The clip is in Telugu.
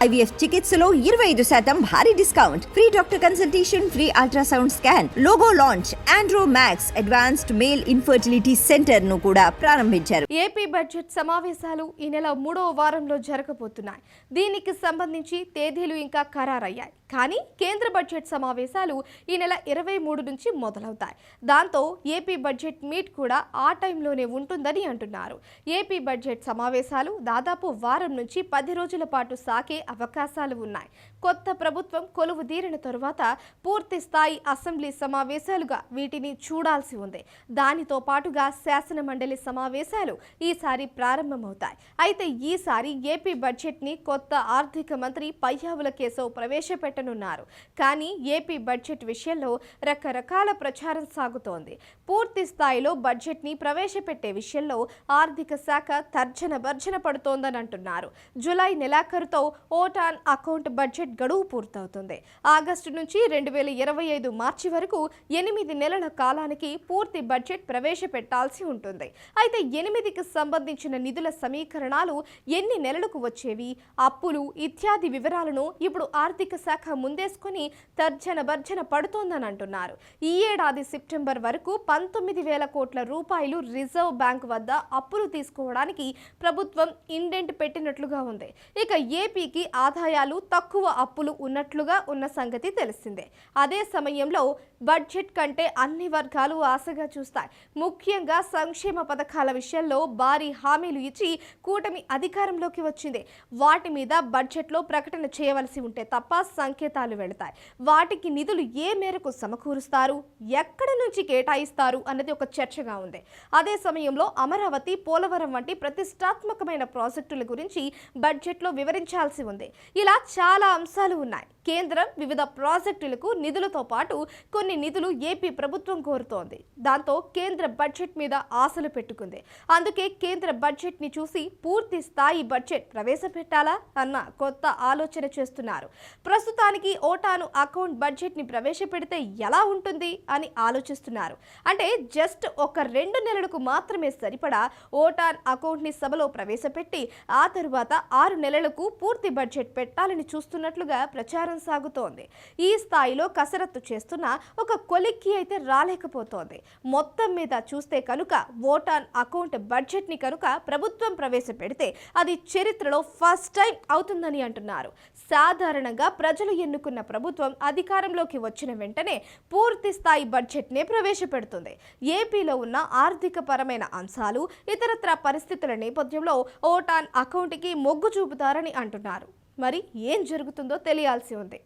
IVF చికిత్సలో 25% భారీ discount, free doctor consultation, free ultrasound scan, logo launch, Andro max advanced male infertility centre ను కూడా ప్రారంభించారు. ఏపీ బడ్జెట్ సమావేశాలు ఈ నెల 3వ వారంలో జరగబోతున్నాయి. దీనికి సంబంధించి తేదీలు ఇంకా ఖరారయ్యాయి. కానీ కేంద్ర బడ్జెట్ సమావేశాలు ఈ నెల 23 నుంచి మొదలవుతాయి. దాంతో ఏపీ బడ్జెట్ మీట్ కూడా ఆ టైంలోనే ఉంటుందని అంటున్నారు. ఏపీ బడ్జెట్ సమావేశాలు దాదాపు వారం నుంచి 10 రోజుల పాటు సాగే అవకాశాలు ఉన్నాయి. కొత్త ప్రభుత్వం కొలువు తీరిన తరువాత పూర్తి స్థాయి అసెంబ్లీ సమావేశాలుగా వీటిని చూడాల్సి ఉంది. దానితో పాటుగా శాసన మండలి సమావేశాలు ఈసారి ప్రారంభమవుతాయి. అయితే ఈసారి ఏపీ బడ్జెట్ ని కొత్త ఆర్థిక మంత్రి పయ్యావుల కేశవ్ ప్రవేశపెట్టనున్నారు. కానీ ఏపీ బడ్జెట్ విషయంలో రకరకాల ప్రచారం సాగుతోంది. పూర్తి స్థాయిలో బడ్జెట్ ని ప్రవేశపెట్టే విషయంలో ఆర్థిక శాఖ తర్జన భర్జన పడుతోందని అంటున్నారు. జూలై నెలాఖరుతో ఓట్ ఆన్ అకౌంట్ బడ్జెట్ గడువు పూర్తవుతుంది. ఆగస్టు నుంచి 2025 మార్చి వరకు 8 నెలల కాలానికి పూర్తి బడ్జెట్ ప్రవేశపెట్టాల్సి ఉంటుంది. అయితే 8కి సంబంధించిన నిధుల సమీకరణాలు ఎన్ని నెలలకు వచ్చేవి, అప్పులు ఇత్యాది వివరాలను ఇప్పుడు ఆర్థిక శాఖ ముందేసుకొని తర్జన భర్జన పడుతోందని అంటున్నారు. ఈ ఏడాది సెప్టెంబర్ వరకు 19,000 కోట్ల రూపాయలు రిజర్వ్ బ్యాంక్ వద్ద అప్పులు తీసుకోవడానికి ప్రభుత్వం ఇండెంట్ పెట్టినట్లుగా ఉంది. ఇక ఏపీకి ఆదాయాలు తక్కువ, అప్పులు ఉన్నట్లుగా ఉన్న సంగతి తెలిసిందే. అదే సమయంలో బడ్జెట్ కంటే అన్ని వర్గాలు ఆశగా చూస్తాయి. ముఖ్యంగా సంక్షేమ పథకాల విషయంలో భారీ హామీలు ఇచ్చి కూటమి అధికారంలోకి వచ్చింది. వాటి మీద బడ్జెట్లో ప్రకటన చేయవలసి ఉంటే తప్ప సంకేతాలు వెళతాయి. వాటికి నిధులు ఏ మేరకు సమకూరుస్తారు, ఎక్కడి నుంచి కేటాయిస్తారు అన్నది ఒక చర్చగా ఉంది. అదే సమయంలో అమరావతి, పోలవరం వంటి ప్రతిష్టాత్మకమైన ప్రాజెక్టుల గురించి బడ్జెట్లో వివరించాల్సి ఉంది. ఇలా చాలా అంశాలు ఉన్నాయి. కేంద్రం వివిధ ప్రాజెక్టులకు నిధులతో పాటు కొన్ని నిధులు ఏపీ ప్రభుత్వం కోరుతోంది. దాంతో కేంద్ర బడ్జెట్ మీద ఆశలు పెట్టుకుంది. అందుకే కేంద్ర బడ్జెట్ ని చూసి పూర్తి స్థాయి బడ్జెట్ ప్రవేశపెట్టాలా అన్న కొత్త ఆలోచన చేస్తున్నారు. ప్రస్తుతానికి ఓటాను అకౌంట్ బడ్జెట్ ని ప్రవేశపెడితే ఎలా ఉంటుంది అని ఆలోచిస్తున్నారు. అంటే జస్ట్ ఒక 2 నెలలకు మాత్రమే సరిపడా ఓటాన్ అకౌంట్ ని సభలో ప్రవేశపెట్టి ఆ తరువాత 6 నెలలకు పూర్తి బడ్జెట్ పెట్టాలని చూస్తున్నట్లుగా ప్రచారం సాగుతోంది. ఈ స్థాయిలో కసరత్తు చేస్తున్న ఒక కొలిక్కి అయితే రాలేకపోతోంది. మొత్తం మీద చూస్తే కనుక ఓటాన్ అకౌంట్ బడ్జెట్ ని కనుక ప్రభుత్వం ప్రవేశపెడితే అది చరిత్రలో ఫస్ట్ టైం అవుతుందని అంటున్నారు. సాధారణంగా ప్రజలు ఎన్నుకున్న ప్రభుత్వం అధికారంలోకి వచ్చిన వెంటనే పూర్తి స్థాయి బడ్జెట్ నే ప్రవేశపెడుతుంది. ఏపీలో ఉన్న ఆర్థిక పరమైన అంశాలు, ఇతరత్ర పరిస్థితుల నేపథ్యంలో ఓటాన్ అకౌంట్ కి మొగ్గు చూపుతారని అంటున్నారు. మరి ఏం జరుగుతుందో తెలియాల్సి ఉంది.